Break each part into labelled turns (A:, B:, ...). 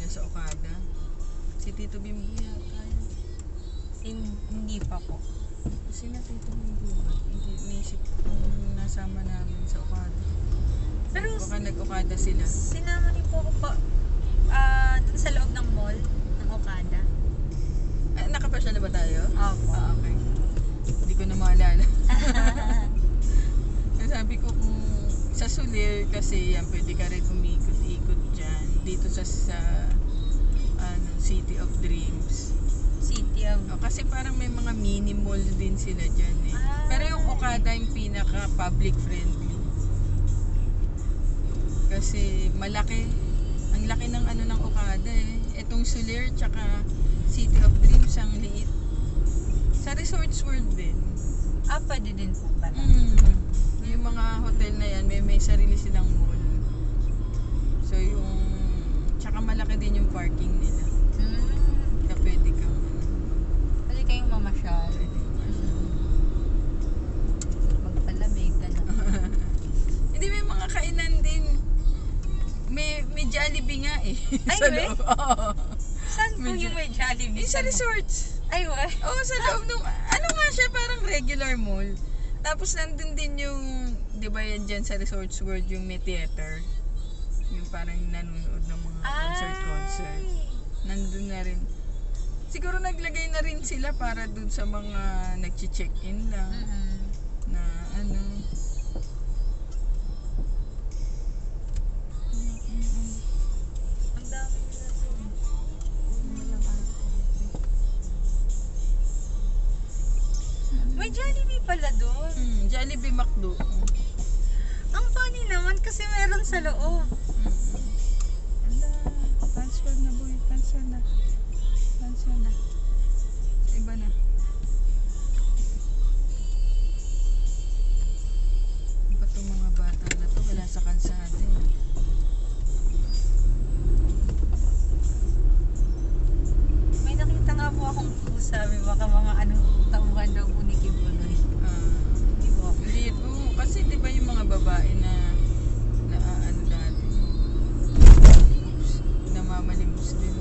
A: sa Okada. Si Tito Bimbo yata yun.
B: Hindi pa po.
A: Sina Tito Bimbo ba? Hindi, inisip ko nasama namin sa Okada.
B: Pero
A: Baka nag-Okada sila.
B: sinama niyo po ako pa dun sa loob ng mall ng Okada.
A: Nakapasya na ba tayo?
B: Opo.
A: Okay. Hindi ko na maalala. Sabi ko kung sa Soler kasi yan, pwede ka rin umikot-ikot dyan. Dito sa City of Dreams.
B: City of...
A: Kasi parang may mga mini mall din sila dyan eh. Pero yung Okada yung pinaka public friendly. Kasi malaki. Ang laki ng ng Okada eh. Etong Soler tsaka City of Dreams ang liit. Sa Resorts World din.
B: pwede din po pala.
A: Yung mga hotel na yan, may sarili silang mall. So yung, tsaka malaki din yung parking nila. Kaya pwede kang,
B: Pwede kayong mamasyal. Magpalamig, gano'n.
A: Hindi, may mga kainan din. May Jollibee nga eh.
B: Ay,
A: sa
B: may?
A: loob. Oo.
B: Saan po
A: Medyo-
B: yung may Jollibee?
A: Sa resorts.
B: Ay, what?
A: Oo, sa loob nung, nga siya, parang regular mall. Tapos nandun din yung, di ba yan dyan sa Resorts World, yung may theater. Yung parang nanonood ng mga concert. Nandun na rin. Siguro naglagay na rin sila para dun sa mga nag-check-in lang. Na
B: Ang dami nila doon. May Jollibee pala doon.
A: Jollibee McDo.
B: Ang funny naman kasi meron sa loob.
A: Ala, transfer na boy. Transfer na. Sa iba na. Ba itong mga bata na to? Wala sa kalsada eh.
B: May nakita nga po akong sabi baka mga tauhan daw po ni Kibuloy. Di ba?
A: Hindi po. Kasi di ba yung mga babae na dati. Namamalimos din.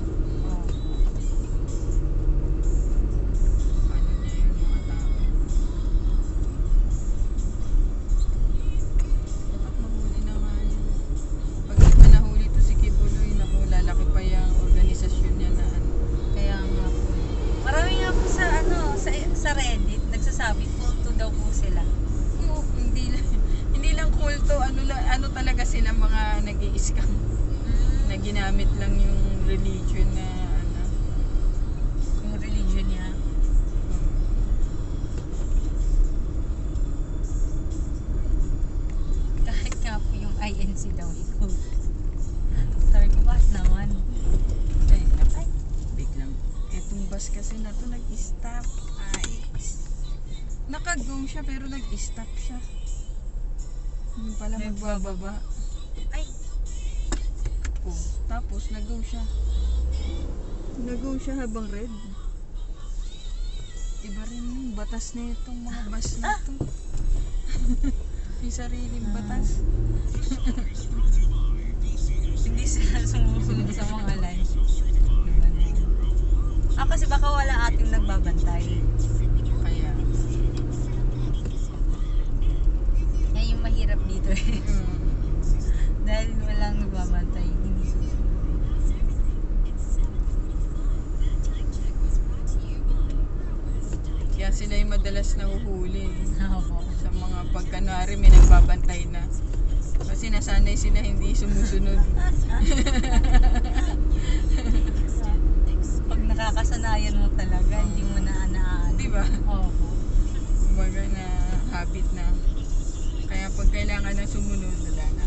A: Ano niya yung mga tao. Dapat mahuli na nga yun. Pag di pa nahuli to si Kibuloy, naku, lalaki pa yung organisasyon niya na
B: Kaya nga po. Marami nga po sa Reddit nagsasabi kulto daw po sila.
A: Oo, hindi lang kulto, ano talaga sila mga nag-i-scam. Na ginamit lang yung religion na
B: Yung religion niya. Kahit nga po yung INC daw ito. Sabi ko, bakit naman?
A: Ay, wait lang. Etong bus kasi na to nag-stop. Ay, naka-go siya pero nag-stop siya. Hindi pala magbababa.
B: Ay,
A: Oh, tapos nag-go siya. Nag-go siya habang red. Iba rin yung batas na itong mga bus na ito. May sariling batas.
B: hindi sila sumusunod sa mga lines. Kasi baka wala ating nagbabantay.
A: Kaya,
B: Yan yung mahirap dito eh. Dahil walang nagbabantay, hindi susunod.
A: kaya sila yung madalas nahuhuli.
B: Opo.
A: Sa mga pagkanwari may nagbabantay na. Kasi nasanay sila hindi sumusunod.
B: Pag nakakasanayan mo talaga, hindi mo na anaan.
A: Di ba?
B: Opo.
A: Kumbaga na habit na. Kaya pag kailangan na sumunod, wala na.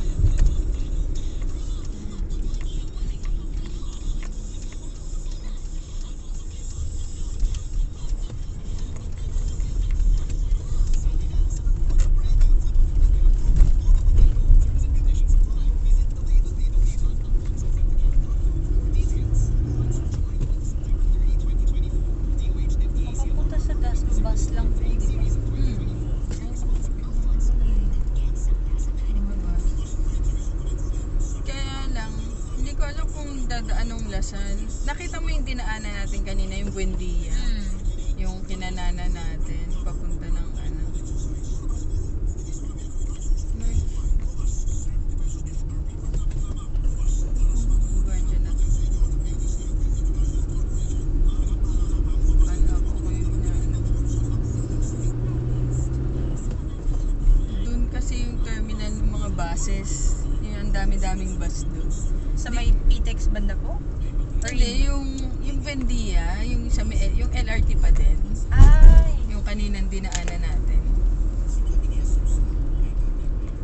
B: Papunta sa bus lang po, di ba?
A: Mga bus. Nakita mo yung dinaanan natin kanina, yung Buendia. Yung kinanana natin, papunta ng ano. Guardia na to. Ano ako yung ano. Doon kasi yung terminal ng mga buses. Yung ang dami-daming bus doon.
B: Sa may PTEX banda po? Or
A: Hindi, yung Buendia, yung sa yung LRT pa din.
B: Ay,
A: Yung kaninang dinaanan natin.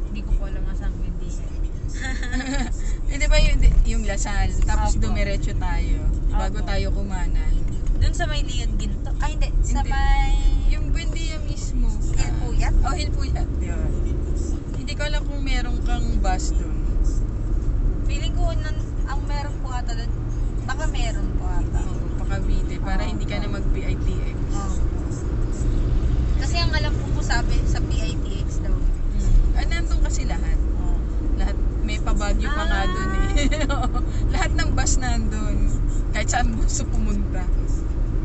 B: hindi ko po alam masang hindi.
A: Hindi ba yung Lasal, tapos
B: Apo.
A: dumiretso tayo bago
B: Apo.
A: tayo kumanan.
B: Doon sa may Leon Ginto. Ay, hindi. Sa
A: Hindi.
B: may
A: Yung Buendia mismo.
B: Hilpuyat.
A: Oh, Hilpuyat. Yun. Hindi ko alam kung meron kang bus doon.
B: Feeling ko ang meron po ata doon. Baka meron po ata.
A: Oo, Pakavite, para hindi ka na mag-PITX.
B: Kasi ang alam ko po sabi sa PITX daw.
A: Nandun kasi lahat. Lahat, may pabagyo pa nga doon eh. Lahat ng bus nandun. Kahit saan gusto pumunta.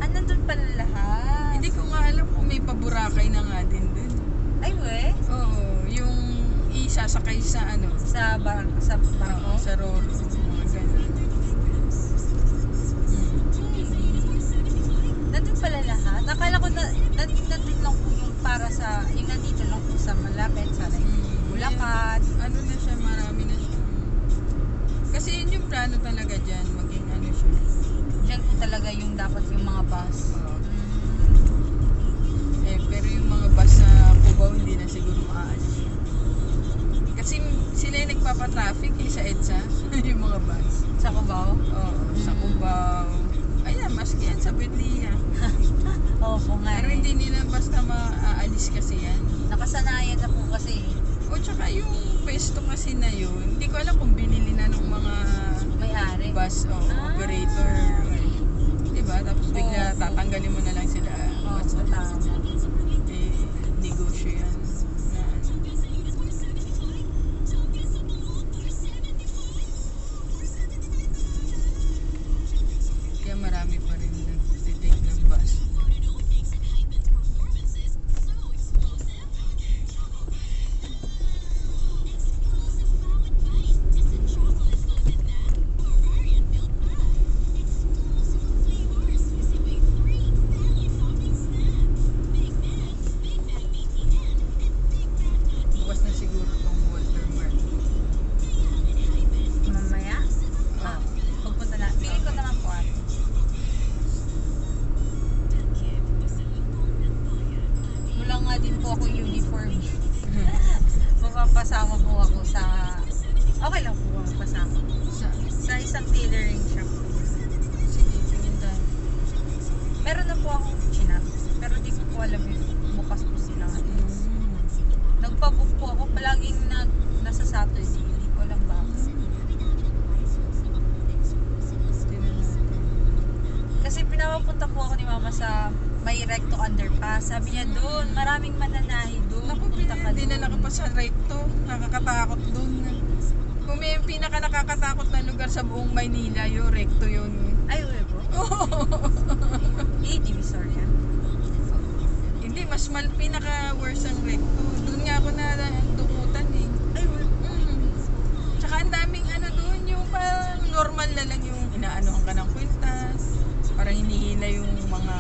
B: Nandun pala lahat.
A: Hindi ko nga alam kung may paburakay na nga din doon.
B: Ay, we?
A: Oo, yung isasakay sa ano,
B: Sa barko?
A: sa Roro, mga ganun.
B: Nandun pala lahat. Akala ko nandun lang po yung para sa, yung nandito lang po sa malapit sa Bulacan.
A: Ano na siya, marami na siya. Kasi yun yung plano talaga dyan, maging ano siya.
B: Diyan po talaga yung dapat yung mga bus.
A: Oo. Pero yung mga bus sa Cubao hindi na siguro maaalis. Kasi sila yung nagpapatraffic sa EDSA, yung mga bus.
B: Sa Cubao?
A: Oo, sa Cubao. Ayan, maski yan sa Buendia.
B: Oo po nga.
A: Pero hindi nila basta maaalis kasi yan.
B: Nakasanayan na po kasi.
A: O tsaka yung pwesto kasi na yun, hindi ko alam kung binili na ng mga
B: May-ari.
A: bus o operator. Diba? Tapos bigla tatanggalin mo na lang sila.
B: Oo,
A: Basta
B: tama.
A: negosyo yan. Na, kaya marami pa rin nag-take ng bus. Bukas na siguro tong Walter Mart.
B: Mamaya? Pagpunta na. Pili ko naman po ate. Wala nga din po ako uniform. Mapapasama po ako sa... Okay lang po mapapasama. Sa isang tailoring shop.
A: Sige, pinunta.
B: Meron na po akong chinat. Pero di ko po alam if bukas po sila. Nagpa-book po ako. Palaging nasa Saturday. Hindi ko alam bakit.
A: Tingnan natin.
B: Kasi pinapapunta po ako ni mama sa may recto underpass. Sabi niya doon, maraming mananahi doon.
A: Naku,
B: Punta ka
A: dinala ka
B: doon.
A: pa sa recto. Nakakatakot dun. Kung may pinaka nakakatakot na lugar sa buong Maynila, yung recto yun.
B: Ay, uwi po. Divisoria.
A: Hindi, mas pinaka worse ang recto. Doon nga ako na dukutan eh.
B: Ay, uwi po.
A: Tsaka ang daming ano doon, yung parang normal na lang yung inaanohan ka ng kwintas. Parang hinihila yung mga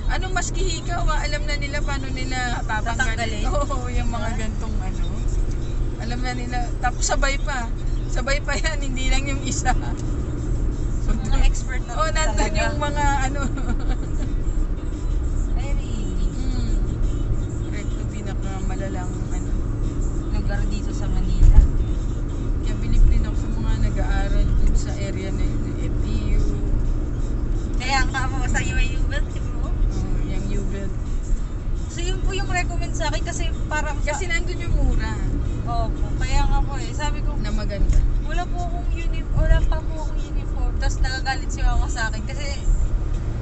A: ano, maski hikaw, alam na nila paano nila tatanggalin.
B: Tatanggalin?
A: Oo, yung mga gantong ano. Alam na nila. Tapos sabay pa. Sabay pa yan, hindi lang yung isa.
B: So, mga expert na
A: Oh, nandun
B: talaga.
A: yung mga ano.
B: Ay, really?
A: Recto pinakamalalang ano.
B: Lugar dito sa Manila.
A: Kaya bilib din ako sa mga nag-aaral dun sa area na yun. Yung FEU.
B: Kaya ang kamo sa UAU-Belt, di ba?
A: Yung UBED.
B: So, yun po yung recommend sa akin kasi parang...
A: Kasi nandun yung mura
B: Opo, kaya nga po eh. Sabi ko,
A: na maganda.
B: wala pa po akong uniform. Tapos nagagalit si mama sa akin kasi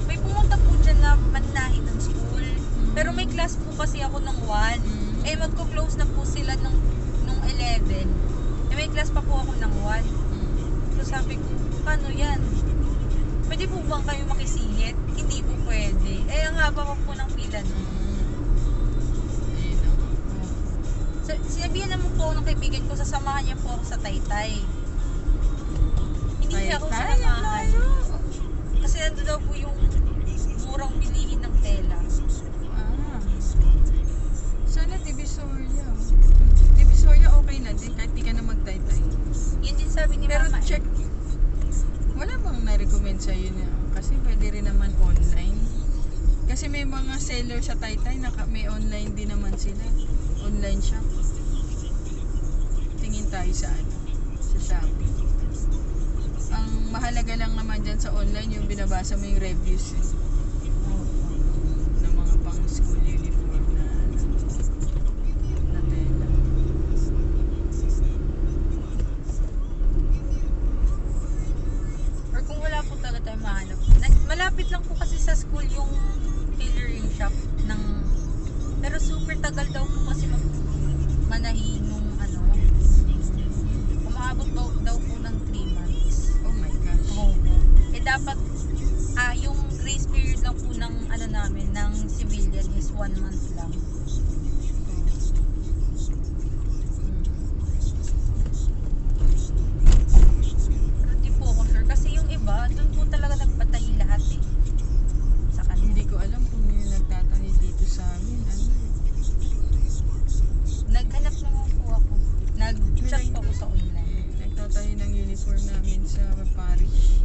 B: may pumunta po dyan na mannahi ng school. Pero may class po kasi ako ng 1. Eh magko-close na po sila nung 11. Eh may class pa po ako ng 1. So sabi ko, paano yan? pwede po bang kayo makisingit? Hindi po pwede. Eh, ang haba po ng pila nun.
A: Ayun o.
B: So, sinabihan naman po ako ng kaibigan ko, sasamahan niya po ako sa Taytay. Hindi niya ako
A: Taytay, ang
B: sinamahan.
A: layo.
B: Kasi nandun daw po yung murang bilihin ng tela.
A: Ah. Sana Divisoria. Divisoria okay na din kahit di ka na magtaytay.
B: Yun din sabi ni
A: Pero
B: Mama.
A: check. Wala bang na-recommend sa'yo na? Kasi pwede rin naman online. Kasi may mga seller sa Taytay na may online din naman sila. Online shop. Tingin tayo sa ano? Sa Shopee. Ang mahalaga lang naman dyan sa online yung binabasa mo yung reviews eh. Ng mga pang school uniform na tela.
B: Or kung wala po talaga tayo mahanap. Malapit lang po kasi sa school yung tailoring shop ng... Pero super tagal daw po kasi manahin nung ano. Umaabot daw po ng 3 months.
A: Oh my gosh.
B: Oo. Eh dapat yung grace period lang po ng ano namin, ng civilian is 1 month lang. Pero di po ako sure kasi yung iba, doon po talaga nagpatahi lahat eh. Sa kanila.
A: Hindi ko alam kung yung nagtatahi dito sa amin. Ano?
B: Naghanap naman po ako. Nag-chat po ako sa online.
A: Nagtatahi ng uniform namin sa parish.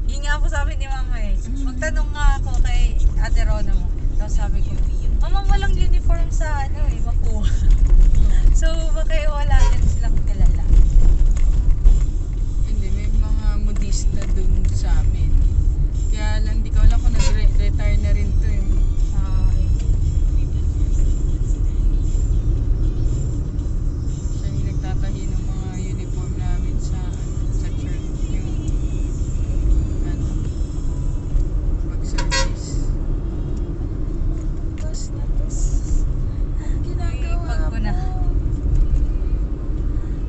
B: Yun nga po sabi ni Mama eh. Magtanong nga ako kay Ate Rona mo. Tapos sabi ko, Mama, walang uniform sa ano eh, makuha. So, baka wala din silang kilala.
A: Hindi, may mga modista dun sa amin. Kaya lang, di ko alam kung nag-retire na rin to yung siya yung nagtatahi ng mga uniform namin sa church. Yung ano, pag-service. Tapos na tapos. Ang ginagawa
B: Pag ko na.
A: mo.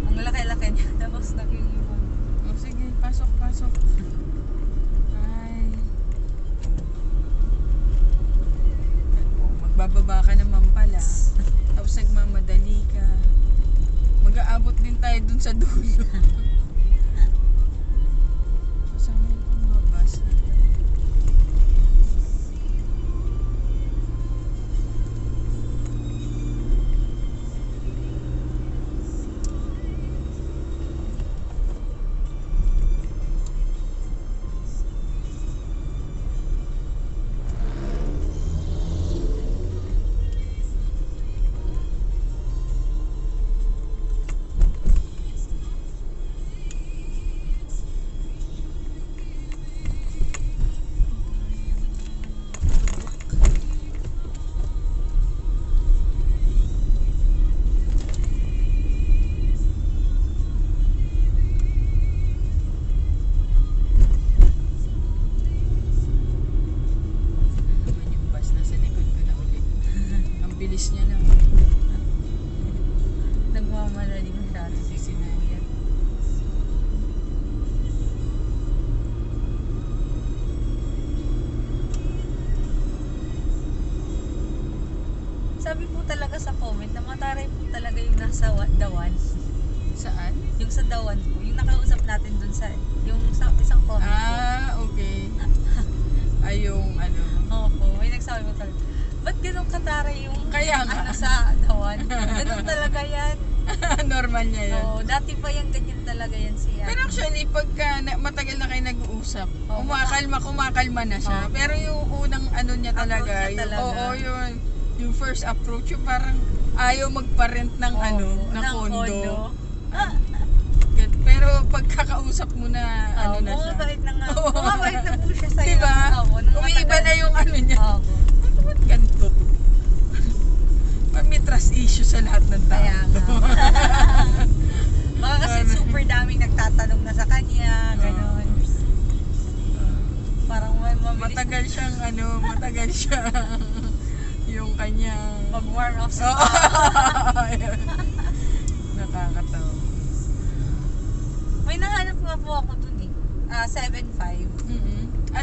B: Ang laki-laki niya. Tapos nag-uniform.
A: O sige, pasok, pasok. Ay. Magbababa ka naman pala. Tapos nagmamadali ka. Mag-aabot din tayo dun sa dulo. Kasama yung mga bus na. Naman yung bus na sa likod ko na ulit. Ang bilis niya lang.
B: Nagmamadali masyado si Kuya. Sabi po talaga sa comment na mataray po talaga yung nasa Dawan.
A: Saan?
B: Yung sa Dawan po. Yung nakausap natin dun sa, yung sa isang comment po.
A: Ah, okay. Ay, yung ano.
B: Opo, may nagsabi mo talaga. Ba't ganun kataray yung
A: Kaya nga.
B: ano sa Dawan? Ganun talaga yan.
A: Normal niya yun.
B: Oo, dati pa yan, ganyan talaga yan siya.
A: Pero actually, pagka matagal na kayo nag-uusap,
B: Oo.
A: kumakalma na siya.
B: Oo.
A: Pero yung unang ano niya talaga,
B: Approach niya talaga.
A: oo, yung first approach, yung parang ayaw magpa-rent ng ano, ng condo. Pero pagkakausap mo na, ano na siya.
B: Bumabait na nga.
A: Oo.
B: Bumabait na po siya sa'yo.
A: Diba?
B: Oo, nung
A: Umiiba
B: matagal.
A: na yung ano niya.
B: Oo.
A: Ba't ganito to? May trust issue sa lahat ng tao.
B: Kaya nga. Baka kasi super daming nagtatanong na sa kanya, gano'n. Parang may mabilis
A: Matagal siyang matagal siyang yung kanyang
B: mag-warm up sa
A: Oo. Nakakatawa.
B: May nahanap nga po ako dun eh. 7.5.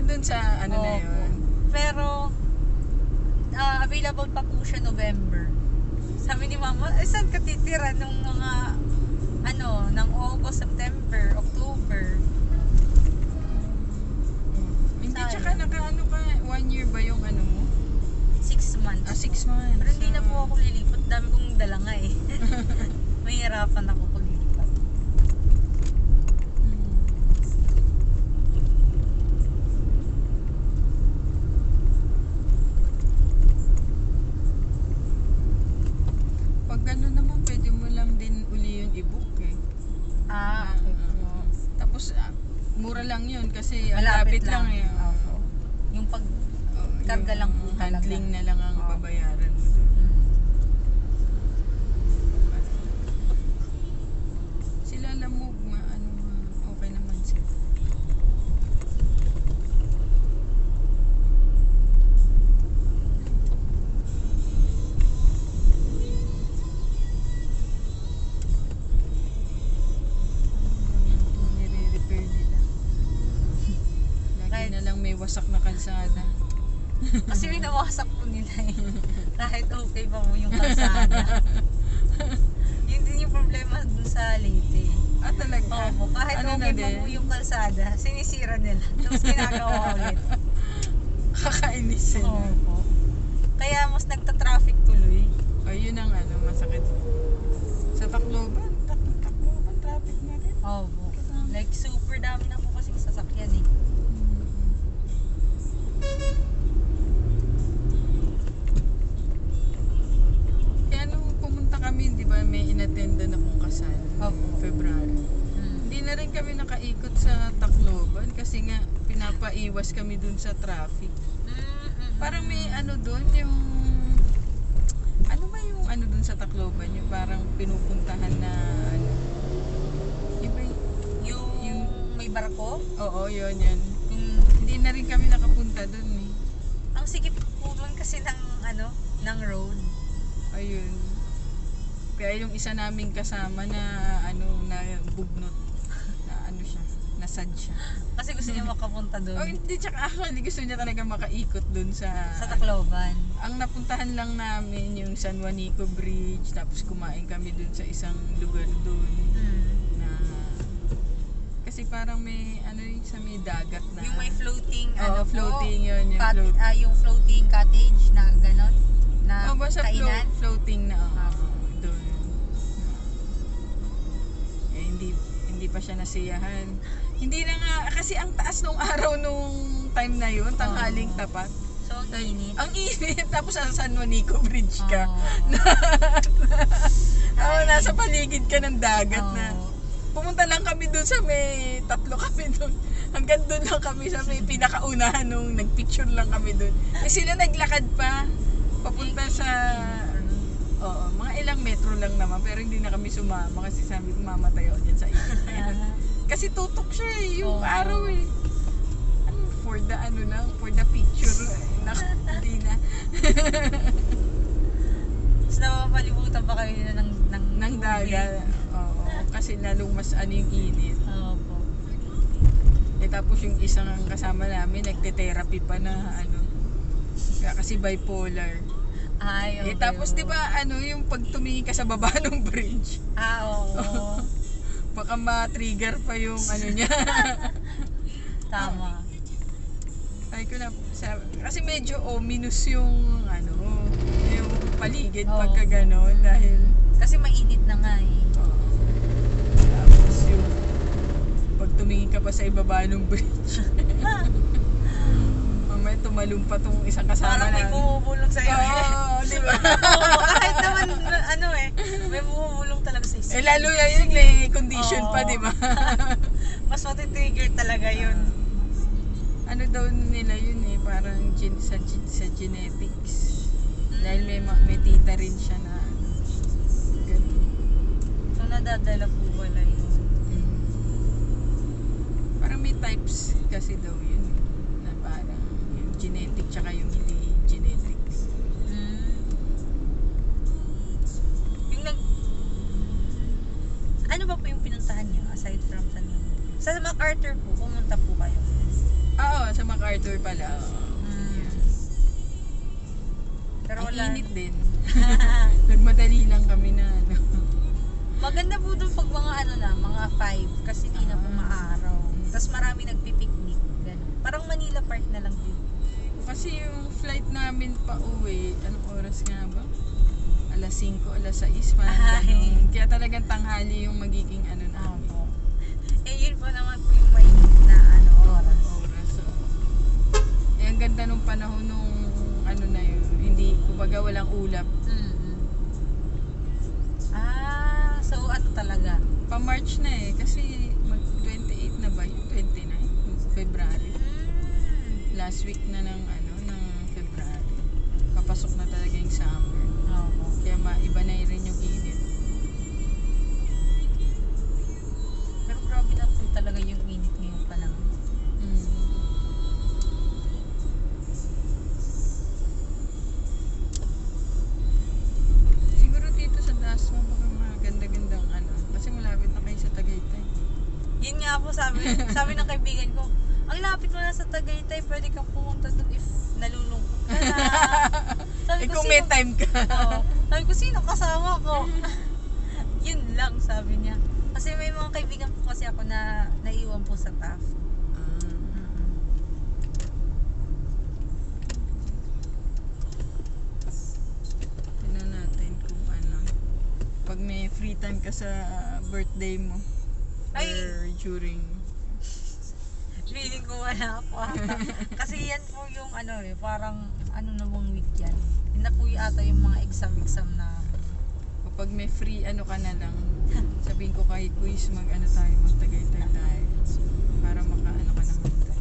A: Dun sa ano na
B: Opo.
A: yun.
B: Pero, available pa po siya November. Sabi ni Mama, saan ka titira nung mga, ng August, September, October?
A: Hindi,
B: Sayang.
A: tsaka nakaano ka, 1 year ba yung ano mo?
B: 6 months.
A: 6 months.
B: Pero hindi na po ako lilipat. Dami kong dala nga eh. Mahirapan ako paglipat.
A: Pag gano'n naman, pwede mo lang din uli yung i-book eh.
B: Okay po.
A: Tapos, mura lang yun kasi ang
B: Malapit
A: lapit lang eh.
B: Opo. Yung pagkarga
A: Yung
B: lang po talaga.
A: handling na lang ang
B: Oo.
A: babayaran mo doon.
B: Mm.
A: Sila Lamog, okay naman sila. Nire-repair nila. Lagi
B: Kahit-
A: na lang may wasak na kalsada.
B: Kasi winawasak po nila eh. Kahit okay pa po yung kalsada. Yun din yung problema dun sa Leyte.
A: Talaga?
B: Opo, kahit
A: Ano na
B: okay pa
A: din?
B: po yung kalsada, sinisira nila. Tapos ginagawa ulit.
A: Kakainis sila.
B: Opo. Kaya mas nagta-traffic tuloy.
A: Yun ang masakit. Sa Tacloban, Tacloban traffic na rin.
B: Opo. Like super dami na po kasing sasakyan eh.
A: Kaya nung pumunta kami, di ba may inattendan akong kasal
B: Opo.
A: February. Hindi na rin kami nakaikot sa Tacloban kasi nga pinapaiwas kami dun sa traffic. Parang may doon yung ano ba yung dun sa Tacloban, yung parang pinupuntahan na iba
B: Yung may barko,
A: oo, yun.
B: yung
A: Hindi na rin kami nakapunta dun eh.
B: ang sikip po doon kasi ng road.
A: Ayun. Kaya yung isa naming kasama na na bugnot na siya, nasad siya.
B: Kasi gusto niya makapunta doon.
A: Hindi, tsaka actually gusto niya talaga makaikot dun sa
B: Sa Tacloban.
A: ang napuntahan lang namin yung San Juanico Bridge, tapos kumain kami dun sa isang lugar dun na kasi parang may yung sa may dagat na
B: Yung may floating,
A: floating yun, yung
B: yung floating cottage na ganon, na
A: basta
B: kainan.
A: floating na dun. Hindi pa siya nasiyahan. Hindi na nga kasi ang taas nung araw nung time na yun, tanghaling tapat.
B: So, ang init.
A: Ang init, tapos sa San Juanico Bridge ka. Nasa paligid ka ng dagat na. Pumunta lang kami doon sa may tatlo kami doon. Hanggang doon lang kami sa may pinakaunahan nung nagpicture lang kami doon. Sila naglakad pa papunta sa mga ilang metro lang naman pero hindi na kami sumama kasi sabi ko mamatay ako dyan sa init na yan. Kasi tutok siya yung araw eh. For the picture. Hindi na.
B: Tapos napapalibutan pa kayo ng
A: dagat. Oo. Kasi lalong mas yung init.
B: Opo.
A: Tapos yung isang kasama namin, nagte-therapy pa na kasi bipolar.
B: Ay, okay.
A: Tapos di ba yung pag tumingin ka sa baba ng bridge,
B: Oo.
A: baka ma-trigger pa yung niya.
B: Tama.
A: Sabi ko na, kasi medyo ominous yung yung paligid pagka gano'n dahil
B: Kasi mainit na nga eh.
A: tapos yung pag tumingin ka pa sa ibaba ng bridge, mamaya tumalumpa tong isang kasama
B: Parang may
A: namin.
B: bumubulong sa'yo.
A: Oo, di ba?
B: Kahit naman, may bumubulong talaga sa isip.
A: Lalo yung may condition pa,
B: Oo.
A: di ba?
B: Mas matitrigger talaga yun.
A: Daw nila yun eh, parang sa genetics. Dahil may tita rin siya na ganun.
B: So, nadadala po wala yun.
A: Parang may types kasi daw yun na parang yung genetic tsaka yung hindi genetic.
B: Ano ba po yung pinuntahan nyo aside from San Juan? Sa MacArthur po, pumunta
A: MacArthur pala.
B: Mm. Pero
A: Ang
B: wala.
A: init din. Nagmadali lang kami na ano.
B: Maganda po doon pag mga ano na, mga 5 kasi hindi na po maaraw. Tapos marami nagpipiknik. Ganun. Parang Manila Park na lang din.
A: Kasi yung flight namin pa uwi, anong oras nga ba? Alas 5, alas 6, parang
B: Ay.
A: ganun. Kaya talagang tanghali yung magiging ano namin.
B: Opo. Eh yun po naman po yung mainit na ano, oras.
A: Oras. So. Eh, ang ganda nung panahon nung ano na yun. Hindi, kumbaga walang ulap.
B: Mm-hmm. Ah, so ano talaga?
A: Pa-March na eh. Kasi mag-28 na ba yun? 29? February. Last week na ng ano, ng February. Papasok na talaga yung summer.
B: Opo.
A: Kaya iba na rin yung init.
B: Pero grabe na po talaga yung init ngayong panahon.
A: Mm. Siguro dito sa Dasma baka maganda-gandang ano. Kasi malapit na kayo sa Tagaytay.
B: Yun nga po sabi ng kaibigan ko, ang lapit mo na sa Tagaytay, pwede kang pumunta doon if nalulungkot ka na. Sabi
A: Eh
B: ko,
A: kung may time ka.
B: Oo. Sabi ko, sino kasama ko? Yun lang, sabi niya. Kasi may mga kaibigan po kasi ako na naiwan po sa TAF.
A: Tignan natin kung ano. Pag may free time ka sa birthday mo.
B: Ay.
A: Or during.
B: Feeling ko wala ako ata. Kasi yan po yung ano eh, parang ano namang week yan. Yun na po yung ata yung mga exam na.
A: Kapag may free ano ka na lang. Sabihin ko kay Quiz mag ano tayo, magtagaytay tayo. Para makaano ka ng hintay.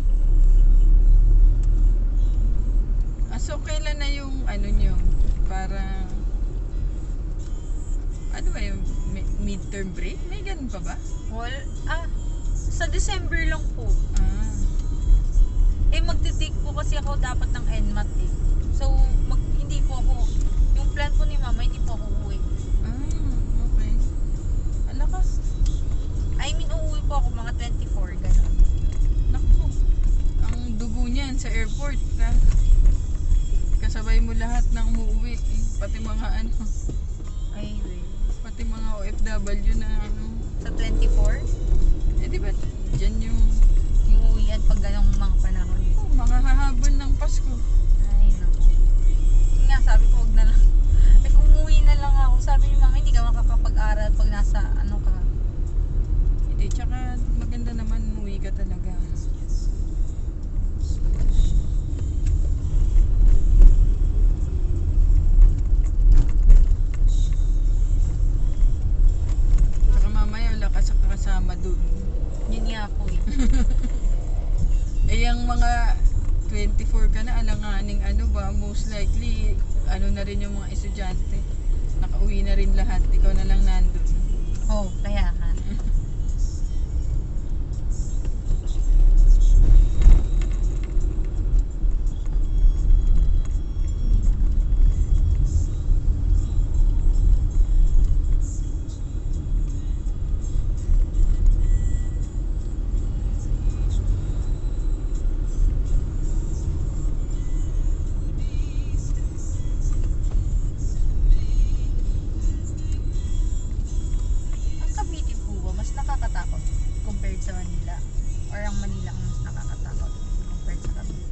A: So kailan na yung ano nyo? Para ano ba yung midterm break? May ganun pa ba?
B: Well, sa December lang po.
A: Ah.
B: Eh magti-take po kasi ako dapat ng NMAT eh. So, hindi po ako, yung plan po ni mama, hindi po ako uuwi.
A: Okay. Alakas.
B: I mean, uuwi po ako mga 24, gano'n.
A: Naku. Ang dugo niyan sa airport. Kasabay mo lahat ng umuwi. Pati mga ano.
B: Ay, wait.
A: Pati mga OFW na ano.
B: Sa 24,
A: Eh di ba dyan yung
B: yung uwian pag ganong mga panahon.
A: mga hahabol ng Pasko.
B: Ay, naku. Yun nga, sabi ko, wag na lang. If umuwi na lang ako, sabi ni mama, hindi ka makakapag-aral pag nasa ano ka.
A: Hindi, tsaka maganda naman umuwi ka talaga. Tsaka mamaya wala ka sa kasama dun.
B: Yun nga po eh.
A: Eh yung mga 24 ka na, alanganing ano ba, most likely, ano na rin yung mga estudyante. Nakauwi na rin lahat, ikaw na lang nandun.
B: Oh, kaya ka. Ang Cavite po ba, mas nakakatakot compared sa Manila? Or ang Manila ang mas nakakatakot compared sa Cavite?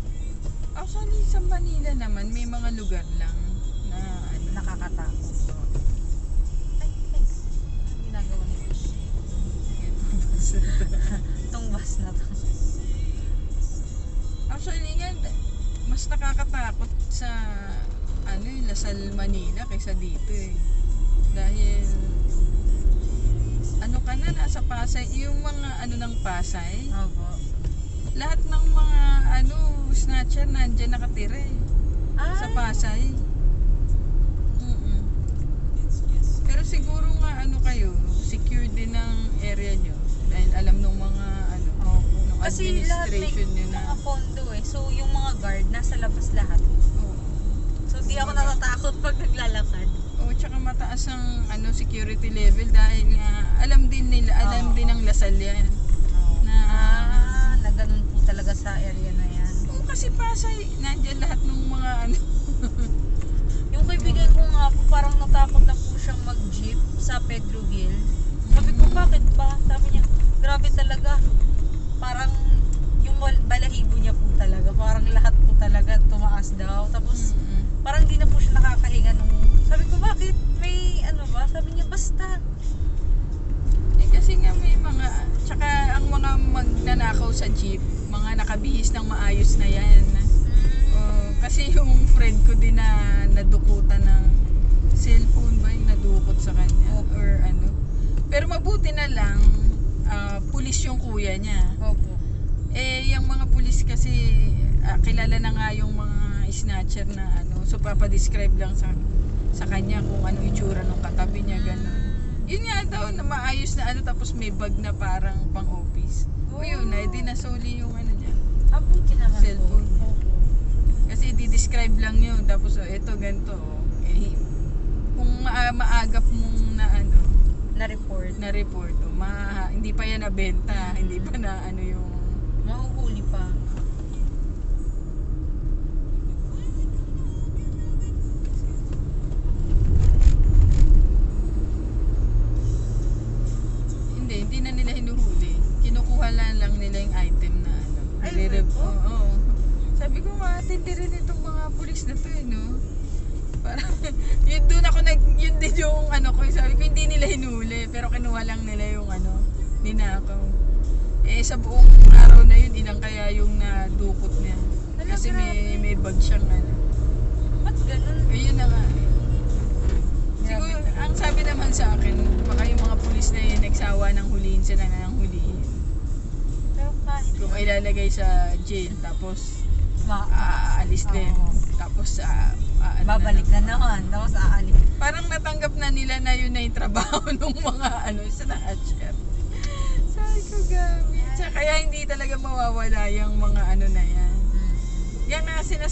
A: Actually, sa Manila naman, may mga lugar lang na ano,
B: Nakakatakot. Ay, thanks. Anong ginagawa nito? Itong bus na to.
A: Actually nga, mas nakakatakot sa ano, yung Lasal, Manila kaysa dito eh. Dahil ano ka na, nasa Pasay, yung mga ano ng Pasay,
B: Opo.
A: lahat ng mga ano, snatcher nandyan nakatira eh, sa Pasay. Mm-mm. Pero siguro nga ano kayo, secure din ang area nyo dahil alam ng mga ano, ng
B: Kasi lahat may
A: administration nyo na.
B: mga condo eh. So yung mga guard nasa labas lahat.
A: Oo.
B: So di ako natatakot pag naglalakad.
A: Oo, tsaka mataas ang ano security level dahil nga alam din nila, din ng Lasal yan. Na
B: Na ganun po talaga sa area na yan.
A: oo, kasi Pasay, nandyan lahat ng mga ano.
B: Yung kaibigan ko nga po, parang natakot na po siyang mag-jeep sa Pedroville. Sabi ko, bakit ba? Sabi niya, grabe talaga. Parang yung balahibo niya po talaga, parang lahat po talaga tumaas daw. Tapos, parang di na po siya nakakahinga nung... Sabi ko, bakit? May ano ba? Sabi niya, basta.
A: Eh kasi nga may mga, tsaka ang mga magnanakaw sa jeep, mga nakabihis ng maayos na yan. Kasi yung friend ko din na nadukutan ng cellphone ba yung nadukot sa kanya or ano. Pero mabuti na lang, pulis yung kuya niya.
B: Opo.
A: Eh, yung mga pulis kasi, kilala na nga yung mga snatcher na ano. So, papadescribe lang sa kanya kung ano itsura ng katabi niya, gano'n. Yun nga daw, na maayos na ano, tapos may bag na parang pang-office. O yun na, di nasuli yung ano niya.
B: Abuti naman
A: Cellphone.
B: po. Opo.
A: Kasi di-describe lang yun. Tapos, eto, ganito. Eh, kung maagap mong na ano,
B: Na-report.
A: na-report, hindi pa yan nabenta, hindi pa na ano yung...
B: Mahuhuli pa.
A: Hindi na nila hinuhuli. Kinukuha lang nila yung item na ano.
B: Ay,
A: nire-rep-
B: po?
A: Oo. Sabi ko, matindi rin itong mga pulis na to, eh, no? Parang, yun doon ako yun din yung ano ko, sabi ko, hindi nila hinuli, pero kinuha lang nila yung ano, ninakaw. Eh, sa buong araw na yun, ilang kaya yung nadukot niya.
B: Hala,
A: Kasi
B: grabe.
A: may bag siyang ano.
B: Ba't ganun?
A: Ayun na nga. Siguro,
B: Grabe.
A: ang sabi naman sa akin, baka yung mga pulis na yun, nagsawa ng hulihin sila na ng hulihin.
B: Pero kahit
A: Kung ilalagay sa jail, tapos aalis din.
B: Oo.
A: Tapos, ano
B: babalik na naman. Tapos aalis.
A: Parang natanggap na nila na yun na yung trabaho ng mga ano, snatcher. Sabi ko, gabi. Kaya hindi talaga mawawala yung mga ano na yan. Yan na